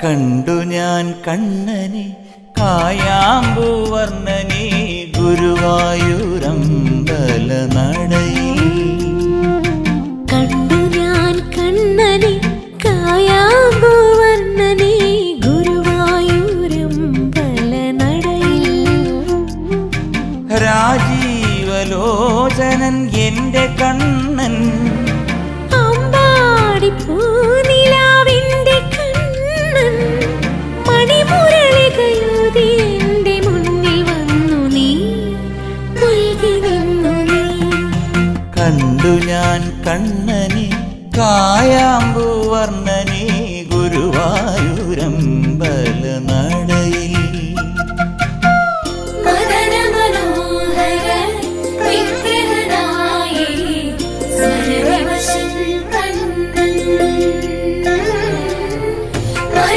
കണ്ടു ഞാൻ കണ്ണനെ കായാമ്പൂവർണ്ണനെ ഗുരുവായൂരമ്പല നടയിൽ. കണ്ടു ഞാൻ കണ്ണനെ കായാമ്പൂവർണ്ണനെ ഗുരുവായൂരമ്പല നടയിൽ. രാജീവലോചനൻ എന്റെ കണ്ണൻ അമ്പാടി പൂനിലാവിന്റെ കണ്ണൻ മണിമുരളികയൂതി എന്റെ മുന്നിൽ വന്നു നീ മുഴുകി നിന്നു നീ. കണ്ടു ഞാൻ കണ്ണനെ കായാമ്പൂവർണ്ണനെ ഗുരുവായൂർ